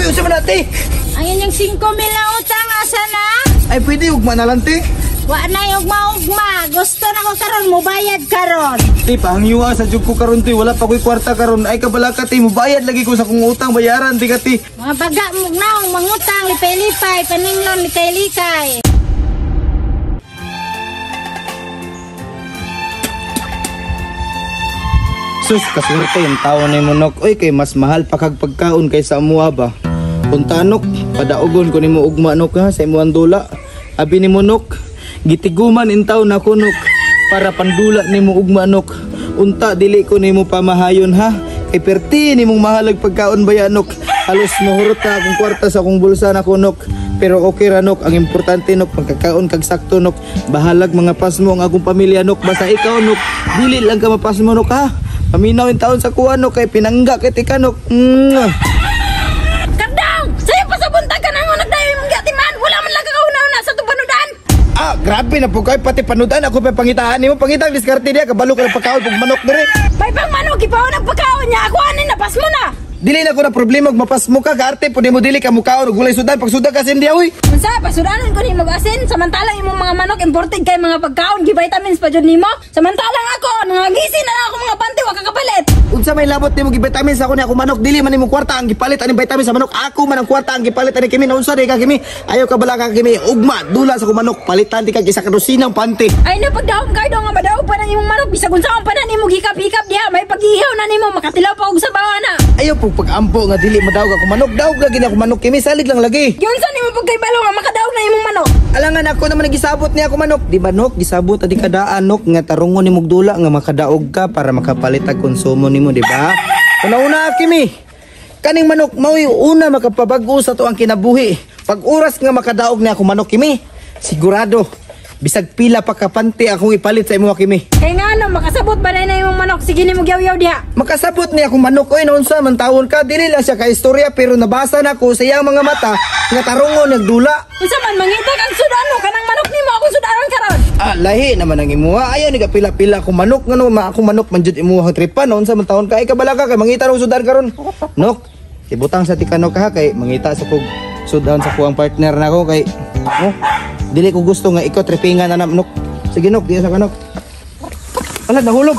unsa man ate? Ayun yung 5 mil na utang, asa na? Ay pwede ugma na lang te. Wa na yung ugma. Gusto na ko karon mo bayad karon. Te pangyuwa sa jud ko karon te, wala pa ko'y kwarta karon. Ay kabala ka te, mo bayad lagi ko sa kong utang bayaran te ka te. Mga baga mo naong mangutang lipay-lipay, paninglon likay-likay. Sus, kaswerte yung tao ni Munok. Uy, kay mas mahal pa kag pagkaon kaysa amuha ba? Puntanok, padaogon ko ni mo ugma nok ha, sa imuang dula. Abi ni Munok, gitiguman in taon na kunok, para pandula ni mo ugma nok. Unta, dili ko ni mo pamahayon ha. Kay perti ni mong mahalag pagkaon bayanok. Halos mahurot na akong kwarta sa akong bulsa na kunok. Pero okay ra nok, ang importante nok, pagkakaon kag sakto nok. Bahalag mga pasmo ang akong pamilya nok. Basta ikaw nok, dili lang ka mapasmo nok ha. Paminaw yung taon sa kuha no, kay pinangga kay tikanok. Kardang! Sa'yo pa sa buntag ka na mo nagdayo mong gatiman. Wala man lang kakauna-una sa itong panudan. Ah, grabe na po kayo. Pati panudan ako pa pangitaan mo. Pangitang diskarte niya, kabalo ka ng pagkaon pag manok na rin. May pang manok, ipaw ng pagkaon niya. Ako anin, napas mo na. Dili na ko na problema, mapas mo ka, kaarte. Pwede mo dili ka mukhaon, gulay sudan. Pag sudan ka sindiya, uy. Unsa, pasudanan ko ni magasin. Samantalang imong mga manok imported kay mga pagkaon, gi-vitamins pa dyan nimo. Samantalang ako, nangagisin na lang ako mga panty, wag kakapalit. Unsa may labot nimo gi-vitamins ako ni ako manok, dili man nimo kwarta ang gipalit ani vitamins sa manok. Ako man ang kwarta ang gipalit ani kimi. Unsa di ka kimi? Ayaw ka bala ka kimi. Ugma, dula sa ko manok, palitan di ka isa ka dosinang panty. Ay na pagdaom kay do nga madaog pa nang imong manok bisag unsa pa na nimo hikap-hikap diha, may pag-ihaw na nimo makatilaw pa og sa bana. Ayaw pug pag-ampo nga dili madaog ako manok, daog lagi na ako manok kimi, salig lang lagi. Unsa nimo pagkaybalo nga makadaog na imong manok? Alangan ako naman nagisabot niya ako manok. Di ba nok, gisabot adi kadaan nok nga tarungon nimo dula nga makadaog ka para makapalit ang konsumo nimo, di ba? Una-una kimi. Kaning manok mao'y una makapabag-o sa to ang kinabuhi. Pag oras nga makadaog niya ako manok kimi, sigurado bisag pila pa kapante akong ipalit sa imo kimi. Kay nga ano, makasabot ba na imong manok? Sige nimo gyaw-yaw diha. Makasabot niya akong manok oy noon sa man tawon ka, dili lang siya ka istorya pero nabasa na ko sa iyang mga mata nga tarungon nagdula. Unsa man mangita kang sudano kanang manok nimo akong sudaron karon? Ah, lahi naman ang imuha. Ayaw ni ka pila-pila akong manok ngano akong manok man jud imuha tripan noon sa man tawon ka. Ay kabala ka kay mangita og sudan karon. Nok, ibutang sa tikanok ha kay mangita sa kog sudan sa kuang partner nako kay no. Dili ko gusto nga ikaw tripingan na nok. Sige nok, diya sa kanok. Ala nahulog.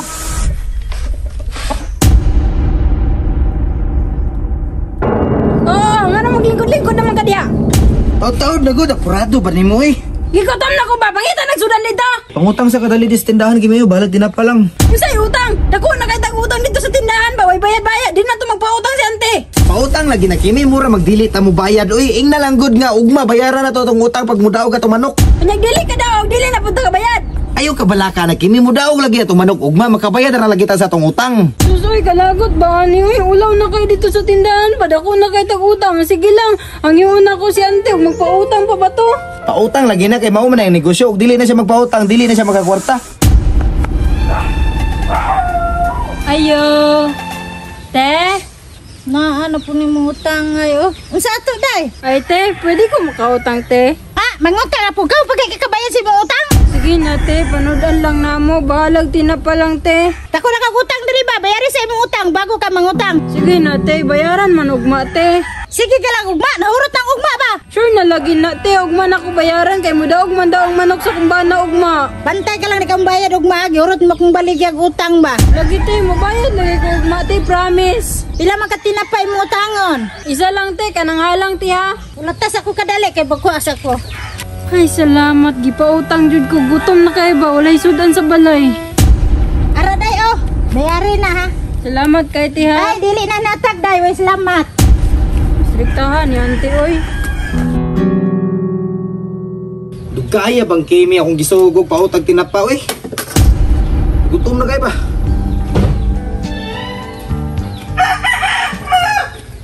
Oh, ngano maglingkod-lingkod naman ka diha? Taud na gud apurado ba nimo eh? Gikotom na ko ba? Pangita nagsudan dito? Pangutang sa kadali dis tindahan gimayo balag din pa lang. Usay utang? Dako na kay tag-utang dito sa tindahan ba? Way bayad-bayad. Di na to magpautang si ante. Pautang lagi na kimi mura magdili ta mo bayad. Uy, ing na lang gud nga ugma bayaran na to tong utang pag mudaog ka tong manok. Unyag dili ka daw, dili na punta ka bayad. Ayaw ka bala ka na kimi mudaog lagi atong manok ugma makabayad ra lagi ta sa tong utang. Susoy kalagot ba ani? Uy, ulaw na kay dito sa tindahan. Padako na kay tag-utang. Sige lang. Ang iuna ko si ante, magpautang pa ba to? Pautang lagi na kay mao man ang negosyo. Ug dili na siya magpautang, dili na siya magkakwarta. Ayo. Te? Na ano po ni mo utang ayo? Unsa ato day? Ay te, pwede ko makautang te. Ah, mangutang na po ka pag kakabayan si mo utang? Sige na te, panodan lang na mo. Bahalag tinapa lang te. Dako na kag-utang diri ba? Bayari sa imong utang bago ka mangutang. Sige na te, bayaran man ugma te. Sige ka lang ugma, nahurot ang ugma ba? Sure na lagi na te, ugma na ko bayaran kay muda ugman daw ang manok sa kumbana ugma. Bantay ka lang ni kang bayad ugma, gihurot mo kung baligya utang ba? Lagi te, mabayad lagi ko ugma te, promise. Pila man ka tinapay mo utangon? Isa lang te, kanang halang ti ha. Ulatas ako kadali kay bagkuas ako. Ay salamat, gipautang jud ko, gutom na kay ba, walay sudan sa balay. Ara day oh, bayari na ha. Salamat kay ti ha. Ay dili na natag day, way salamat. Striktahan yan, ante, oy. Dugaya bang kimi akong gisugog pautag tinapa, oy. Gutom na kay ba?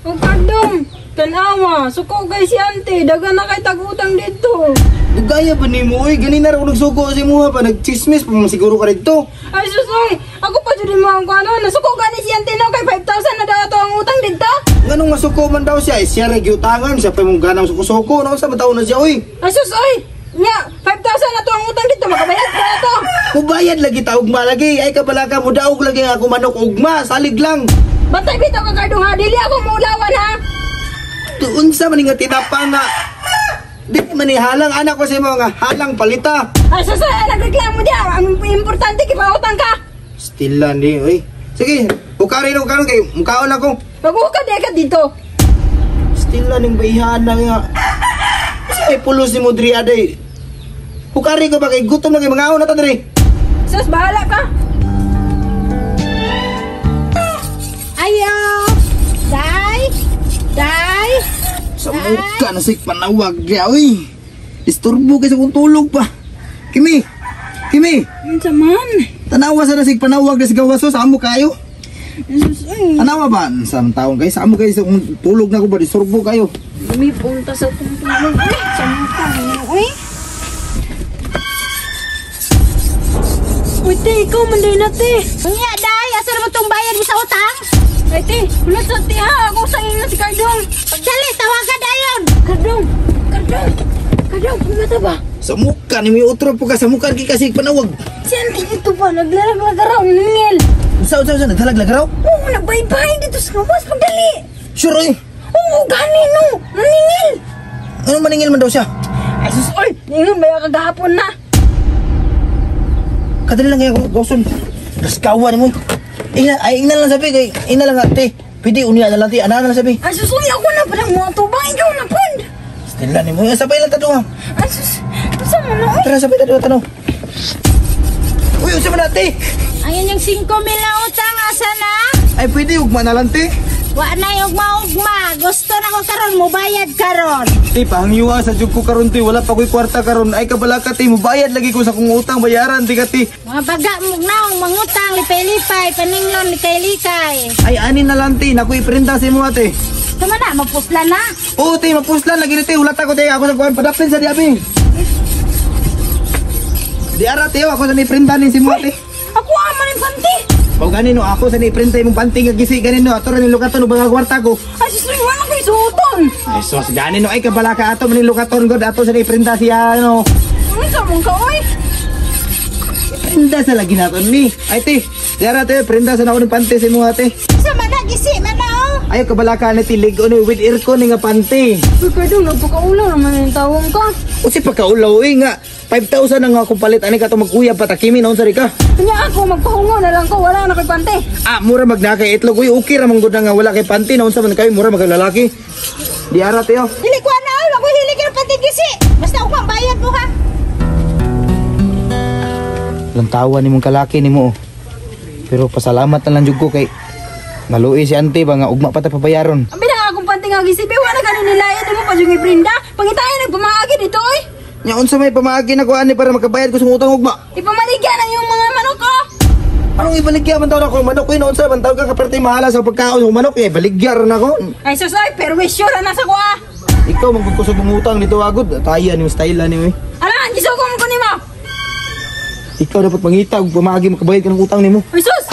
Oh, pardon. Tanawa, suko guys si ante, daga na kay tag-utang dito. Dugaya ba nimo, oy? Ganina ra ako nagsugo sa imuha pa, nagchismis pa man siguro ka dito. Ay susoy, ako pa dyan mo ang kano, nasuko gani si ante no, kay 5,000 na daw ito ang utang dito. Nganong masuko man daw siya, siya rin giutangan, siya pa mong ganang suko-suko, no? Sa mataon na siya, oy. Ay susoy, nya, 5,000 na to ang utang dito, makabayad ka na to. Kubayad lagi ta ugma lagi, ay kabala ka mo daog lagi ako manok ugma, salig lang. Bantay bitaw ka kardong ha, dili ako maulawan ha. Tuon sa man nga tinapa nga. Di man ni halang anak ko sa imo nga halang palita. Ay, sasaya, nagreklamo diya. Ang importante, kipautang ka. Stila ni, oy. Sige, bukari no karon kay mukaon ako. Mag-ukad ka dito. Stila ning bayhana nga. Ay pulos ni mo diri aday. Bukari ko ba kay gutom na kay mangaon na ta diri. Sus, bahala ka. Ayo! Day! Day! Sa muka na sig panawag niya, oy. Disturbo kay sa kong tulog pa. Kimi! Kimi! Ano man? Tanawa sa nasig panawag na sigawaso sa amo kayo. Sus, ay. Tanawa ba? Sa taon kayo, sa amo kayo sa kong tulog na ko ba, disturbo kayo. May punta sa kumpulong. Ay, sa mukha mo. Ay. Uy, te, ikaw manday na, te. Unya, day. Asal mo itong bayad mo sa utang? Ay, te, ulat sa te, ha. Ako sa ina si Cardong. Pagdali, tawagan na yun. Cardong, Cardong, Cardong, kumata ba? Sa muka ni may utro po ka, sa muka ki kasi panawag. Siyan, dito pa, naglalag-lagaraw, nangil. Sa naghalag raw? Oo, nagbaybay dito sa kawas, pagdali. Sure oy. Oo, gani, no. Naningil. Anong maningil man daw siya? Ay, sus, oy. Ningon ba yung kagahapon na? Kadali lang kaya gawson. Gaskawa ni mo. Ina lang sabi kay ina lang ate. Pwede unya na lang ti ana lang sabi. Ay, sus, uy, ako na palang mga tubang. Ikaw na po. Stila ni mo sabay lang tado ha. Ay, sus, asa mo na, oy. Tara sabay tado tanong. Uy, unsa man ate? Ayan yung 5 mil na utang, asa na? Ay pwede ugma na lang te. Wa na yung ugma-ugma. Gusto na ko karon mo bayad karon. Ti pangyuwa sa jud ko karon ti wala pa ko'y kwarta karon. Ay kabalaka ti mo bayad lagi ko sa kong utang bayaran ti kati. Mga baga mo naong mangutang, lipay-lipay, paninglon, likay-likay. Ay ani na lang ti nakoy prenda sa imo ate. Tama na, mapusla na. Oo ti mapuslan lagi ti ulat ako ti ako sa kuan padapin sa diabi. Di ara ti ako sa ni prenda ni si mo ate. Ako aman yung panty. Pag ganino ako sa ni prenda imong panting nga gisi ganino ato ra ni lukaton ubang kwarta ko. Ay, sus, wala ko isuoton. Ay sos ganino ay kabalaka ato man ni lukaton god ato sa ni prenda siya ano. Ano sa mong ka, oy? Prenda sa lagi naton ni. Ay ti, di ara ti prenda sa na ako ni panty sa imo ate. Sa mana, gisi, mana, oh. Ayaw kabalaka na tilig o with aircon nga panty. Uy, Cardong, nagpakaulaw naman yung tawang ka. O si pagkaulaw nga. 5,000 ang ako palit ani ka to mag-uyab patakimi naon sa rika. Kanya ako, magpahungo na lang ko, wala na kay pante. Ah, mura magnakay itlog uy okay ra man gud nga wala kay panty naon sa man kayo mura maglalaki. Di ara tiyo. Dili ko na, ako hilig ka pante gisi. Basta ako ang bayad mo, ha? Lantawan ni mong kalaki nimo. Pero pasalamat na lang jud ko kay naluoy si ante ba nga ugma pa ta pabayaron. Ang binang akong pante nga gisi, be, wala ka ninilayan mo pa yung ibrinda. Pangitayan, nagpamagi dito, oy. Nya unsa may pamaagi na ko ani para makabayad ko sa utang ugma. Ipamaligyan na yung mga manok ko. Anong ibaligya man taw na ko manok ko noon sa man taw ka kaperte mahala sa pagkaon ng manok eh baligya na ko. Ay, susoy, pero wisyo na nasa ko, ah. Ikaw magkusog ng utang dito agud. Taya ni style ni. Alam, gisugong ko ni mo. Ikaw dapat mangita ug pamagi makabayad ka ng utang nimo. Ay, sus!